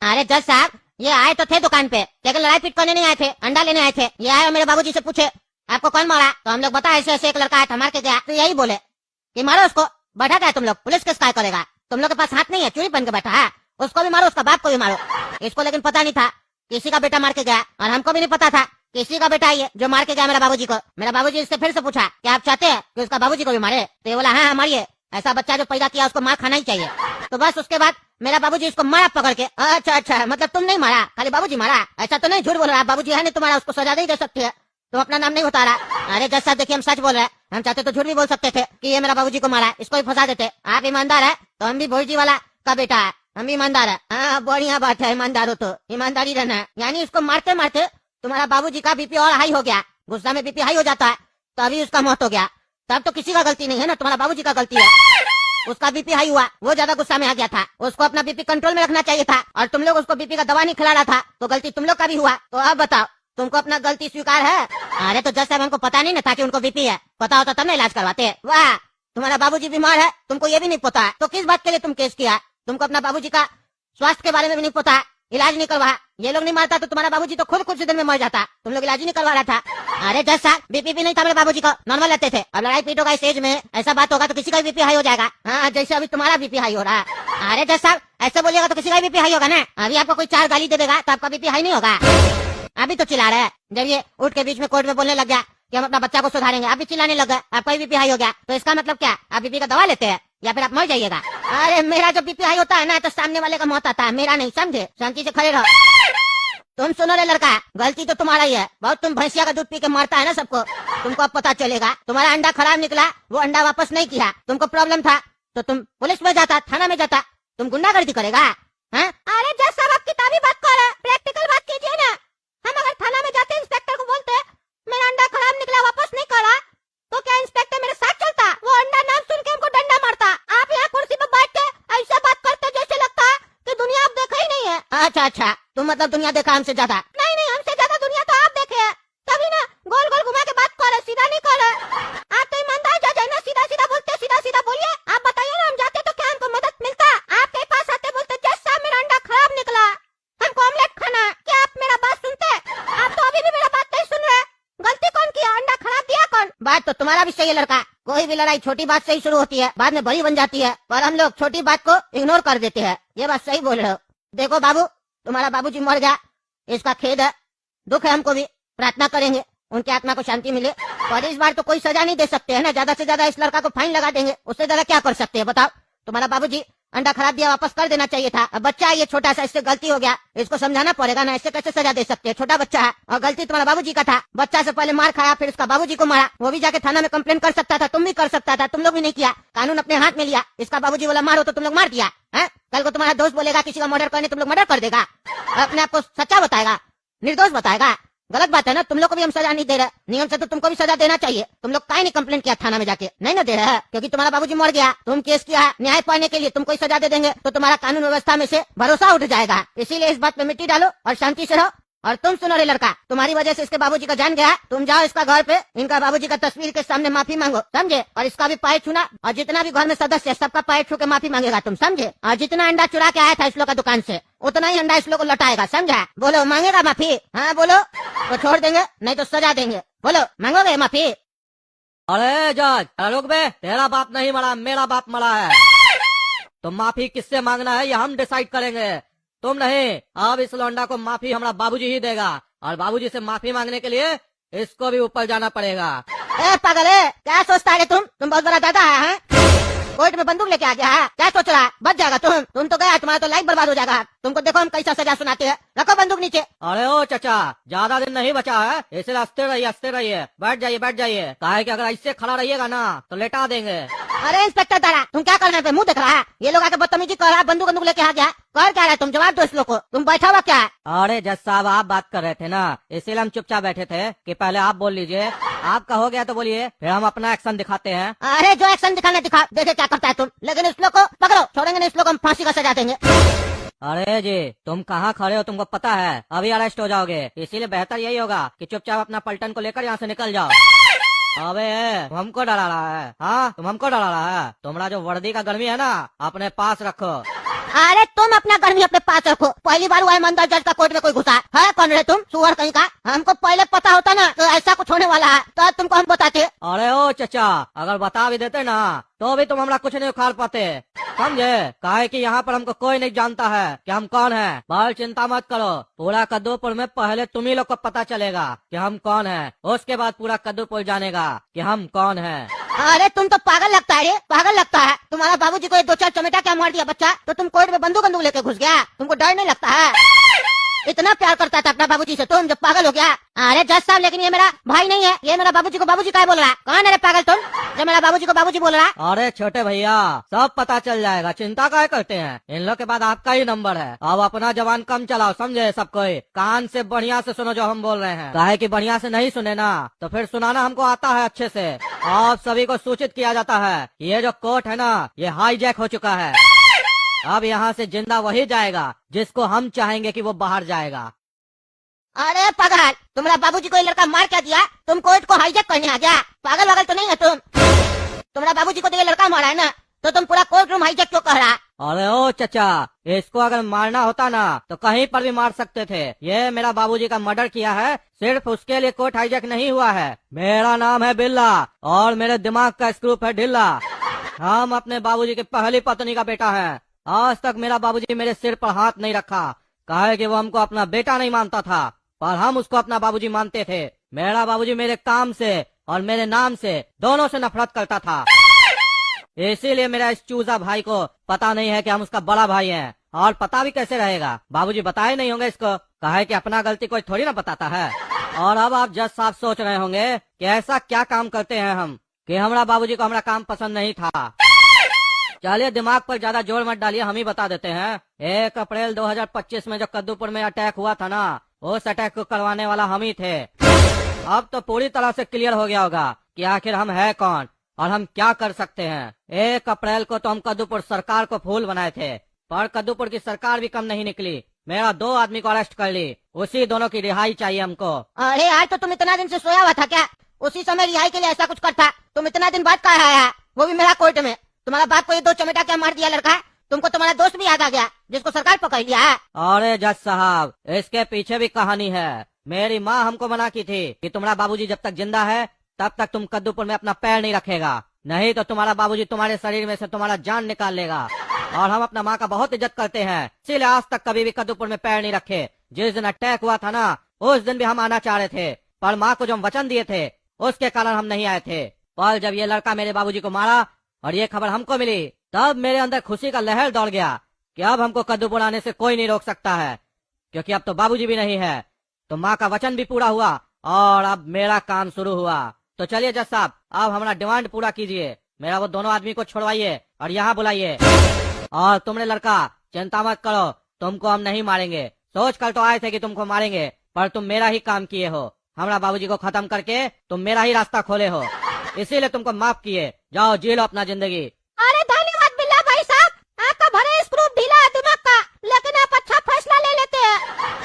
अरे जज साहब, ये आए तो थे दुकान पे, लेकिन लड़ाई पीट करने नहीं आए थे, अंडा लेने आए थे। ये आए और मेरे बाबूजी से पूछे आपको कौन मारा, तो हम लोग बताया ऐसे ऐसे एक लड़का आया था मार के गया, तो यही बोले कि मारो उसको। बैठा क्या तुम लोग, पुलिस केस काय करेगा? तुम लोग के पास हाथ नहीं है, चूड़ी पहन के बैठा है। उसको भी मारो, उसका बाप को भी मारो। इसको लेकिन पता नहीं था किसी का बेटा मार के गया, और हमको भी नहीं पता था किसी का बेटा ये जो मार के गया मेरा बाबूजी को। मेरा बाबूजी इससे फिर से पूछा कि आप चाहते हैं कि उसका बाबूजी को भी मारे, तो ये बोला हाँ मारिए, ऐसा बच्चा जो पैदा किया उसको मार खाना ही चाहिए। तो बस उसके बाद मेरा बाबूजी इसको मारा पकड़ के। अच्छा अच्छा, मतलब तुम नहीं मारा, खाली बाबूजी मारा? ऐसा तो नहीं, झूठ बोल रहा है, बाबूजी है नहीं तुम्हारा, उसको सजा नहीं दे सकती है, तुम अपना नाम नहीं बता रहा। अरे जज साहब देखिए, हम सच बोल रहे हैं, हम चाहते तो झूठ भी बोल सकते थे कि ये मेरा बाबूजी को मारा, इसको भी फंसा देते। आप ईमानदार है तो हम भी भोजी वाला का बेटा है, हम भी ईमानदार है। हाँ बढ़िया बात है, ईमानदार हो तो ईमानदारी रहना है। यानी इसको मारते मारते तुम्हारा बाबूजी का बीपी और हाई हो गया, गुस्सा में बीपी हाई हो जाता है, तभी उसका मौत हो गया। तब तो किसी का गलती नहीं है ना, तुम्हारा बाबूजी का गलती है। उसका बीपी हाई हुआ, वो ज्यादा गुस्सा में आ गया था, उसको अपना बीपी कंट्रोल में रखना चाहिए था, और तुम लोग उसको बीपी का दवा नहीं खिला रहा था, तो गलती तुम लोग का भी हुआ। तो अब बताओ, तुमको अपना गलती स्वीकार है? अरे तो जज साहब हमको पता नहीं ना था कि उनको बीपी है, पता होता तब ना इलाज करवाते। वाह, तुम्हारा बाबूजी बीमार है, तुमको ये भी नहीं पता है, तो किस बात के लिए तुम केस किया? तुमको अपना बाबूजी का स्वास्थ्य के बारे में भी नहीं पता है, इलाज नहीं करवाया। ये लोग नहीं मारता तो तुम्हारा बाबूजी तो खुद कुछ दिन में मर जाता, तुम लोग इलाज ही नहीं करवा रहा था। अरे जज साहब, बीपी भी नहीं था मेरे बाबूजी को, नॉर्मल रहते थे। अब लड़ाई पीट होगा स्टेज में, ऐसा बात होगा तो किसी का बीपी हाई हो जाएगा। हाँ, जैसे अभी तुम्हारा बीपी हाई हो रहा है। अरे जज साहब, ऐसे बोलिएगा तो किसी का बीपी हाई होगा ना। अभी आपको कोई 4 गाली दे देगा तो आपका बीपी हाई नहीं होगा। अभी तो चिल्ला रहे हैं, जब ये उठ के बीच में कोर्ट में बोलने लग गया कि हम अपना बच्चा को सुधारेंगे, आप भी चिल्लाने लग गए, आपका भी बीपी हाई हो गया, तो इसका मतलब क्या, आप बीपी का दवा लेते हैं या फिर आप मर जाइएगा? अरे मेरा जो बीपी हाई होता है ना, तो सामने वाले का मौत आता है, मेरा नहीं, समझे? शांति से खड़े रहो। तुम सुनो रे लड़का, गलती तो तुम्हारा ही है, बहुत तुम भैंसिया का दूध पी के मारता है ना सबको, तुमको अब पता चलेगा। तुम्हारा अंडा खराब निकला, वो अंडा वापस नहीं किया, तुमको प्रॉब्लम था तो तुम पुलिस में जाता, थाना में जाता, तुम गुंडागर्दी करेगा? अरे जज साहब, आप किताबी बात कर रहे हैं, प्रैक्टिकल बात कीजिए ना। हम अगर थाना में जाते, इंस्पेक्टर को बोलते मेरा अंडा खराब निकला, वापस नहीं करा, तो क्या इंस्पेक्टर मेरे साथ चलता? वो अंडा नाम सुन के हमको डंडा मारता। आप यहाँ कुर्सी पर बैठ के ऐसा बात करते जैसे लगता है कि दुनिया आप देखा ही नहीं है। अच्छा अच्छा, तुम मतलब दुनिया देखा हमसे ज्यादा? नहीं नहीं, हमसे ज्यादा दुनिया तो आप देखे है, तभी ना गोल गोल घुमा के बात कर रहे, सीधा नहीं कर रहे। आप तो ईमानदार जज है ना, सीधा सीधा बोलते, सीधा सीधा बोलिए। आप बताइए ना, हम जाते तो क्या हमको मदद मिलता? आपके पास आते बोलते जज साहब मेरा अंडा खराब निकला, हमको ऑमलेट खाना है, क्या आप मेरा बात सुनते? आप तो अभी भी मेरा बात नहीं सुन रहे। गलती कौन किया, अंडा खराब दिया कौन? बात तो तुम्हारा भी सही है लड़का, कोई भी लड़ाई छोटी बात से ही शुरू होती है, बाद में बड़ी बन जाती है, पर हम लोग छोटी बात को इग्नोर कर देते हैं। ये बात सही बोल रहे हो। देखो बाबू, तुम्हारा बाबूजी मर गया, इसका खेद है, दुख है, हमको भी, प्रार्थना करेंगे उनकी आत्मा को शांति मिले, पर इस बार तो कोई सजा नहीं दे सकते है ना, ज्यादा से ज्यादा इस लड़का को फाइन लगा देंगे, उससे ज्यादा क्या कर सकते हैं बताओ? तुम्हारा बाबूजी अंडा खराब दिया, वापस कर देना चाहिए था। अब बच्चा है ये छोटा सा, इससे गलती हो गया, इसको समझाना पड़ेगा ना, इससे कैसे सजा दे सकते हैं? छोटा बच्चा है, और गलती तुम्हारा बाबूजी का था, बच्चा से पहले मार खाया, फिर उसका बाबूजी को मारा, वो भी जाके थाना में कंप्लेन कर सकता था, तुम भी कर सकता था, तुम लोग भी नहीं किया, कानून अपने हाथ में लिया। इसका बाबूजी बोला मारो तो तुम लोग मार दिया है? कल को तुम्हारा दोस्त बोलेगा किसी का मर्डर करने, तुम लोग मर्डर कर देगा, अपने आप को सच्चा बताएगा, निर्दोष बताएगा? गलत बात है ना, तुम लोग को भी हम सजा नहीं दे रहे, नियम से तो तुमको भी सजा देना चाहिए। तुम लोग काहे नहीं कंप्लेन किया थाना में जाके? नहीं ना दे रहे हैं, क्योंकि तुम्हारा बाबूजी मर गया, तुम केस किया है, न्याय पाने के लिए तुम कोई सजा दे देंगे तो तुम्हारा कानून व्यवस्था में से भरोसा उठ जाएगा। इसीलिए इस बात पे मिट्टी डालो और शांति से रहो। और तुम सुनो रे लड़का, तुम्हारी वजह से इसके बाबूजी का जान गया, तुम जाओ इसका घर पे, इनका बाबूजी का तस्वीर के सामने माफी मांगो, समझे? और इसका भी पैर छूना, और जितना भी घर में सदस्य है सबका पैर छू के माफी मांगेगा, तुम समझे? और जितना अंडा चुरा के आया था इस लोग का दुकान से, उतना ही अंडा इस लोग को लौटाएगा, समझा? बोलो मांगेगा माफी? हाँ बोलो, तो छोड़ देंगे, नहीं तो सजा देंगे। बोलो मांगोगे माफी? अरे जज, रुक बे, तेरा बाप नहीं मरा, मेरा बाप मरा है। तो माफी किससे मांगना है ये हम डिसाइड करेंगे, तुम नहीं। अब इस लौंडा को माफी हमारा बाबूजी ही देगा, और बाबूजी से माफी मांगने के लिए इसको भी ऊपर जाना पड़ेगा। ए पागल है, क्या सोचता है तुम बहुत बड़ा दादा है? कोर्ट में बंदूक लेके आ गया है, क्या सोच रहा है? बच जाएगा तुम तो गया, तुम्हारा तो लाइफ बर्बाद हो जाएगा। तुमको देखो हम कैसा सजा सुनाते हैं, रखो बंदूक नीचे। अरे ओ चचा, ज्यादा दिन नहीं बचा है, इसलिए हंसते रहिए, बैठ जाइए, काहे कि अगर ऐसे खड़ा रहिएगा ना तो लेटा देंगे। अरे इंस्पेक्टर दादा, तुम क्या करने पे मुंह देख रहा है? ये लोग आके बदतमीजी कर रहा है, बंदूक लेके आ गया, कर क्या रहा है? तुम जवाब दो इस लोग को, तुम बैठा हुआ क्या है? अरे जज साहब, आप बात कर रहे थे ना, इसीलिए हम चुपचाप बैठे थे कि पहले आप बोल लीजिए, आपका हो गया तो बोलिए, फिर हम अपना एक्शन दिखाते हैं। अरे जो एक्शन दिखाना दिखा, देखे क्या करता है तुम, लेकिन इस लोग को पकड़ो, छोड़ेंगे नहीं इस लोग को, हम फांसी का सजा देंगे। अरे जी, तुम कहाँ खड़े हो, तुमको पता है अभी अरेस्ट हो जाओगे, इसीलिए बेहतर यही होगा कि चुपचाप अपना पलटन को लेकर यहाँ से निकल जाओ। अबे तुम हमको डरा रहा है? हाँ, तुम हमको डरा रहा है? तुम्हारा जो वर्दी का गर्मी है ना, अपने पास रखो। अरे तुम अपना गर्मी अपने पास रखो। पहली बार हुआ है ईमानदार जज का कोर्ट में कोई घुसा है? कौन रहे तुम सुअर कहीं का? हमको पहले पता होता ना तो ऐसा कुछ होने वाला है तो तुमको हम बताते। अरे ओ चचा, अगर बता भी देते ना तो भी तुम हमरा कुछ नहीं उखाड़ पाते, समझे? काहे कि यहाँ पर हमको कोई नहीं जानता है कि हम कौन हैं। बाल चिंता मत करो, पूरा कद्दूपुर में पहले तुम ही लोग को पता चलेगा कि हम कौन हैं, उसके बाद पूरा कद्दूपुर जानेगा कि हम कौन हैं। अरे तुम तो पागल लगता है रे, पागल लगता है। तुम्हारा बाबूजी को 2-4 चमेटा क्या मार दिया बच्चा तो तुम कोर्ट में बंदूक लेके घुस गया? तुमको डर नहीं लगता है? इतना प्यार करता था अपना बाबूजी से तुम, जब पागल हो गया। अरे जज साहब, लेकिन ये मेरा भाई नहीं है, ये मेरा बाबूजी को बाबूजी क्या बोल रहा है? कौन है रे पागल तुम जो मेरा बाबूजी को बाबूजी बोल रहा है? अरे छोटे भैया, सब पता चल जाएगा, चिंता काहे करते हैं? इन लोग के बाद आपका ही नंबर है। अब अपना जवान कम चलाओ, समझे? सब कोई कान से बढ़िया से सुनो जो हम बोल रहे हैं। काहे कि बढ़िया से नहीं सुने ना तो फिर सुनाना हमको आता है अच्छे से। आप सभी को सूचित किया जाता है ये जो कोर्ट है ना ये हाईजैक हो चुका है। अब यहाँ से जिंदा वही जाएगा जिसको हम चाहेंगे कि वो बाहर जाएगा। अरे पागल, तुम्हारा बाबूजी को ये लड़का मार क्या दिया? तुम कोर्ट को हाईजैक करने आ गया? पागल वागल तो नहीं है तुम? तुम्हारा बाबूजी को तो ये लड़का मारा है ना तो तुम पूरा कोर्ट रूम हाईजैक क्यों कर रहा? अरे ओ चचा, इसको अगर मारना होता ना तो कहीं पर भी मार सकते थे। ये मेरा बाबूजी का मर्डर किया है, सिर्फ उसके लिए कोर्ट हाईजैक नहीं हुआ है। मेरा नाम है बिल्ला और मेरे दिमाग का स्क्रू है ढिल्ला। हम अपने बाबूजी की पहली पत्नी का बेटा है। आज तक मेरा बाबूजी मेरे सिर पर हाथ नहीं रखा, काहे कि वो हमको अपना बेटा नहीं मानता था, पर हम उसको अपना बाबूजी मानते थे। मेरा बाबूजी मेरे काम से और मेरे नाम से दोनों से नफरत करता था। इसीलिए मेरा इस चूजा भाई को पता नहीं है कि हम उसका बड़ा भाई हैं। और पता भी कैसे रहेगा, बाबूजी बताए नहीं होंगे इसको, काहे कि अपना गलती कोई थोड़ी ना बताता है। और अब आप जज साहब सोच रहे होंगे कि ऐसा क्या काम करते हैं हम कि हमारा बाबूजी को हमारा काम पसंद नहीं था। चलिए दिमाग पर ज्यादा जोर मत डालिए, हम ही बता देते हैं। 1 अप्रैल 2025 में जो कद्दूपुर में अटैक हुआ था ना, उस अटैक को करवाने वाला हम ही थे। अब तो पूरी तरह से क्लियर हो गया होगा कि आखिर हम है कौन और हम क्या कर सकते हैं। 1 अप्रैल को तो हम कद्दूपुर सरकार को फूल बनाए थे, पर कद्दूपुर की सरकार भी कम नहीं निकली। मेरा 2 आदमी को अरेस्ट कर ली, उसी दोनों की रिहाई चाहिए हमको। अरे यार, तो तुम इतना दिन से सोया हुआ था क्या? उसी समय रिहाई के लिए ऐसा कुछ करता? तुम इतना दिन बाद कहाँ आया, वो भी मेरा कोर्ट में? तुम्हारा बाप को ये 2 चमेटा क्या मार दिया लड़का? तुमको तुम्हारा दोस्त भी याद आ गया जिसको सरकार पकड़ लिया है? अरे जज साहब, इसके पीछे भी कहानी है। मेरी माँ हमको मना की थी कि तुम्हारा बाबूजी जब तक जिंदा है तब तक तुम कद्दूपुर में अपना पैर नहीं रखेगा, नहीं तो तुम्हारा बाबूजी तुम्हारे शरीर में से तुम्हारा जान निकाल लेगा। और हम अपना माँ का बहुत इज्जत करते हैं, इसीलिए आज तक कभी भी कद्दूपुर में पैर नहीं रखे। जिस दिन अटैक हुआ था ना उस दिन भी हम आना चाह रहे थे, पर माँ को जो हम वचन दिए थे उसके कारण हम नहीं आए थे। पर जब ये लड़का मेरे बाबूजी को मारा और ये खबर हमको मिली तब मेरे अंदर खुशी का लहर दौड़ गया कि अब हमको कद्दूपुर आने से कोई नहीं रोक सकता है, क्योंकि अब तो बाबूजी भी नहीं है, तो माँ का वचन भी पूरा हुआ और अब मेरा काम शुरू हुआ। तो चलिए जज साहब, अब हमारा डिमांड पूरा कीजिए। मेरा वो दोनों आदमी को छोड़वाइए और यहाँ बुलाइए। और तुमने लड़का चिंता मत करो, तुमको हम नहीं मारेंगे। सोच कर तो आए थे कि तुमको मारेंगे, पर तुम मेरा ही काम किए हो। हमारा बाबूजी को खत्म करके तुम मेरा ही रास्ता खोले हो, इसीलिए तुमको माफ किए। जाओ जी लो अपना जिंदगी। अरे धन्यवाद बिल्ला भाई साहब, आपका भरे स्क्रू ढीला है दिमाग का, लेकिन आप अच्छा फैसला ले लेते हैं।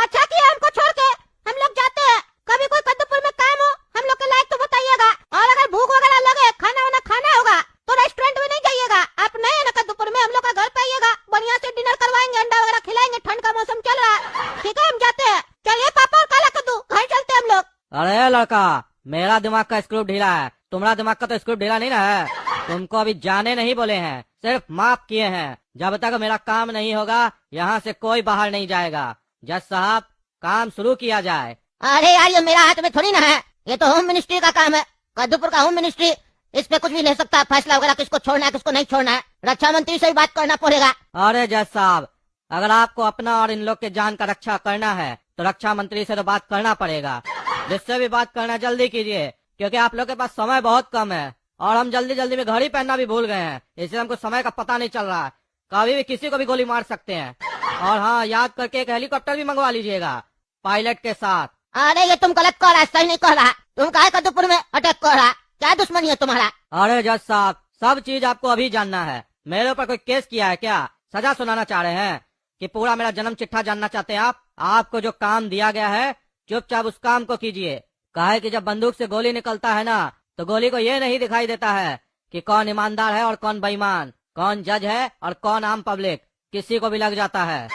अच्छा किया हमको छोड़ के हम लोग जाते हैं। कभी कोई कद्दूपुर में काम हो हम लोग के लायक तो बताइएगा। और अगर भूख वगैरह लगे, खाना वाना खाना होगा तो रेस्टोरेंट में नहीं जाइएगा। आप नए हैं ना कद्दूपुर में, हम लोग का घर पे आइएगा, बढ़िया से डिनर करवाएंगे, अंडा वगैरह खिलाएंगे। ठंड का मौसम चल रहा है, ठीक है? हम जाते हैं। चलिए पापा और काला कद्दू, घर चलते हैं हम लोग। अरे लड़का, मेरा दिमाग का स्क्रू ढीला है, तुम्हारा दिमाग का तो स्क्रू ढीला नहीं ना है। तुमको अभी जाने नहीं बोले हैं, सिर्फ माफ किए हैं। जब तक मेरा काम नहीं होगा यहाँ से कोई बाहर नहीं जाएगा। जज साहब, काम शुरू किया जाए। अरे यार, ये मेरा हाथ में थोड़ी ना है, ये तो होम मिनिस्ट्री का काम है, कद्दूपुर का होम मिनिस्ट्री। इस पे कुछ भी ले सकता है फैसला वगैरह, किसको छोड़ना है किसको नहीं छोड़ना है। रक्षा मंत्री से भी बात करना पड़ेगा। अरे जज साहब, अगर आपको अपना और इन लोग के जान का रक्षा करना है तो रक्षा मंत्री से तो बात करना पड़ेगा। जिससे भी बात करना जल्दी कीजिए, क्योंकि आप लोग के पास समय बहुत कम है और हम जल्दी जल्दी में घड़ी पहनना भी भूल गए हैं, इसलिए हमको समय का पता नहीं चल रहा है। कभी भी किसी को भी गोली मार सकते हैं। और हाँ, याद करके एक हेलीकॉप्टर भी मंगवा लीजिएगा पायलट के साथ। अरे ये तुम गलत कह रहा है, सही नहीं कह रहा। तुम काहे कद्दूपुर में अटैक कर रहा? क्या दुश्मनी है तुम्हारा? अरे जज साहब, सब चीज आपको अभी जानना है। मेरे ऊपर कोई केस किया है क्या? सजा सुनाना चाह रहे हैं कि पूरा मेरा जन्म चिट्ठा जानना चाहते हैं आप? आपको जो काम दिया गया है चुपचाप उस काम को कीजिए। काहे कि जब बंदूक से गोली निकलता है ना तो गोली को ये नहीं दिखाई देता है कि कौन ईमानदार है और कौन बेईमान, कौन जज है और कौन आम पब्लिक। किसी को भी लग जाता है,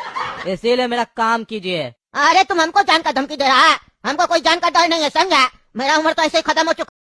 इसीलिए मेरा काम कीजिए। अरे तुम हमको जान का धमकी दे रहा है, हमको कोई जान का डर नहीं है, समझा? मेरा उम्र तो ऐसे ही खत्म हो चुका।